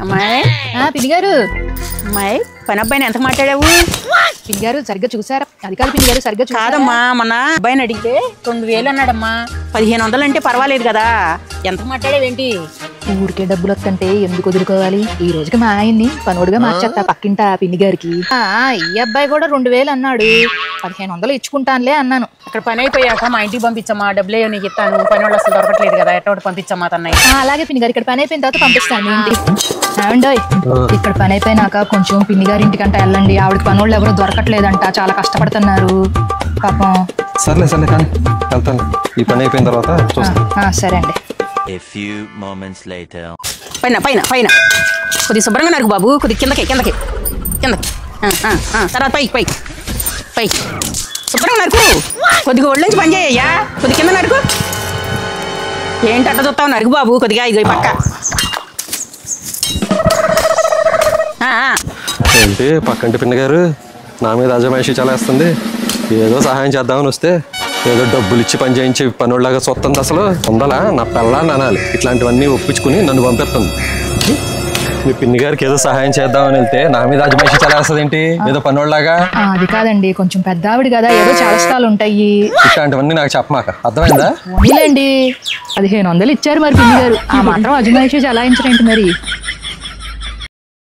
అమ్మాయి పిన్ని గారు అమ్మాయి పని అబ్బాయిని ఎంత మాట్లాడావు? పిన్ని గారు సరిగ్గా చూసారా? అది కాదు పిన్ని గారు సరిగ్గా కాదమ్మా, మన అబ్బాయిని అడిగితే 2000 అన్నాడమ్మా. 1500 అంటే పర్వాలేదు కదా, ఎంత మాట్లాడావేంటి? ఊరికే డబ్బులు వస్తుంటే ఎందుకు వదులుకోవాలి? ఈ రోజుకి మా ఆయన్ని పనోడుగా మార్చేస్తా పక్కింట పిన్ని గారికి. ఈ అబ్బాయి కూడా 2000 అన్నాడు, 1500 ఇచ్చుకుంటానులే అన్నాను. అక్కడ పని అయిపోయాక మా ఇంటికి పంపించమ్మా, డబ్బులే నీకు ఇస్తాను. పని వాళ్ళు అసలు దొరకట్లేదు కదా, ఎట్టోటి పంపించమ్మా తన్నయ్య. అలాగే పిన్ని గారు, ఇక్కడ పని అయిపోయిన తర్వాత పంపిస్తాను ఇంటికి. ఏమండోయ్, ఇక్కడ పని అయిపోయినాక కొంచెం పిన్ని గారి ఇంటికంట వెళ్ళండి. ఆవిడకి పనోళ్ళు ఎవరు దొరకట్లేదంట, చాలా కష్టపడుతున్నారు పాపం. సర్లే సర్లే కానీ వెళ్తాను, ఈ పని అయిపోయిన తర్వాత చూస్తాను. సరే అండి. పైన పైన పైన కొద్దిగా శుభ్రంగా నరకు బాబు, కొద్దిగా కిందకి కిందకి కిందకి, తర్వాత పైకి పైకి పైకి శుభ్రంగా నరకు. కొద్దిగా ఒళ్ళొంచి పని చేయయ్యా, కొద్దిగా కింద నరకు. ఏంటి అట్ట చూస్తావు? నరకు బాబు కొద్దిగా, ఇగో పక్క. ఏంటి పక్కంటి పిన్ని గారు నా మీద అజమాయిషీ చాలా వేస్తుంది. ఏదో సహాయం చేద్దామని వస్తే ఏదో డబ్బులు ఇచ్చి పని చేయించి పనుల్లాగా చూస్తుంది. అసలు ఉండాలా నా పెళ్ళాన్ని అనాలి, ఇట్లాంటివన్నీ ఒప్పించుకుని నన్ను పంపిస్తుంది. మీ పిన్ని గారికి ఏదో సహాయం చేద్దామని వెళ్తే నా మీద అజమాయిషీ చాలా వేస్తుంది ఏంటి, ఏదో పనుల్లాగా. అది కాదండి, కొంచెం పెద్ద ఆవిడ కదా, ఏదో చాలా కష్టాలు ఉంటాయి. ఇట్లాంటివన్నీ నాకు చెప్పమాక, అర్థమైందా? ఓన్లేండి, 1500 ఇచ్చారు మరి పిన్ని గారు, ఆ మాత్రం అజమాయిషీ చలాయించరేంటి మరి?